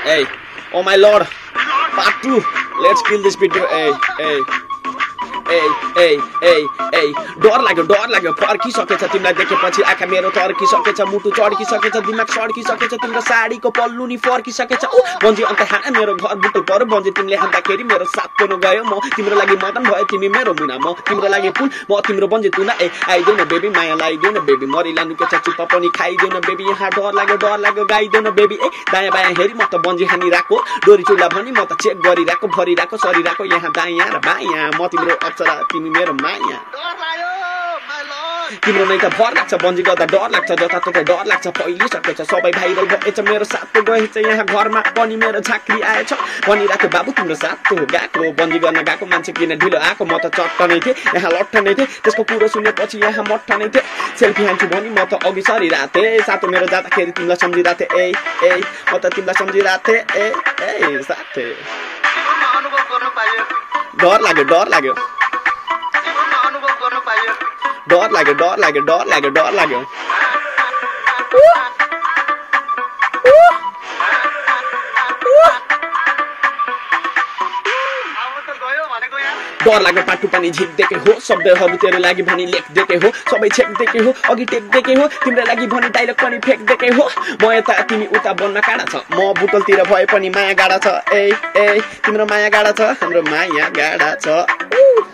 Hey, oh my lord. Part 2. Let's kill this video. Hey. डर लाग्यो फर्किसकेछ तिमीलाई देखेपछि आँखा मेरो तर्किसकेछ मुटु चड्किसकेछ दिमाग सड्किसकेछ तिम्रो साडीको पल्लु नि फर्किसकेछ ओ बन्जी अन्त खाना मेरो घर बुटल पर्यो बन्जी तिमीले हान्दाखेरि मेरो साथ पनि गयो म तिम्रो लागि मदन भयो तिमी मेरो मुना म तिम्रो लागि फुल म तिम्रो बन्जी तुना आइदेऊ न बेबी माया लाइदेऊ न बेबी मरिला नुकेछ चुप्पा पनि खाइदेऊ न बेबी यहाँ डर लाग्यो गाइदेऊ न बेबी दायाँ बायाँ हेरी म त बन्जी हानिरहेको डोरी चुल्ला भनी म त चेक गरिरहेको भरिरहेको सरिरहेको यहाँ दायाँ र बायाँ म तिम्रो अप्सरा तिमी मेरो माया तिम्रो नै त भर लाग्छ बन्जी गर्दा डर लाग्छ जताततै डर लाग्छ फैलिसकेछ सबै भाइरल भएछ मेरो साथ गएछ यहाँ घरमा पनि मेरो झाँक्री आएछ भनिराख्यो बाबु तिम्रो साथ गएको बन्जी गर्न गएको मान्छे किन ढिलो आएको म त चट्ट नै थिएँ यहाँ लट्ठ नै थिएँ त्यसको कुरो सुनेपछि यहाँ मट्ठ नै थिएँ सेल्फी हान्छु भनी म त अघि सरिरहेको थिएँ साथो मेरो जाँदाखेरि तिमीलाई सम्झिरहेको थिएँ म त तिमीलाई सम्झिरहेको थिएँ साथै डर लाग्यो डर लाग्यो डर लाग्यो पाटु पनि झिक्देकै हो शब्दहरू तेरो लागि भनी लेख्देकै हो सबै छेक्देकै हो अघि टेक्देकै हो तिम्रो लागि भनी डाइलग पनि फेक्देकै हो म यता तिमी उता बन्न गाडा छ म बुटलतिर भए पनि माया गाडा छ तिम्रो माया गाडा छ हाम्रो माया गाडा छ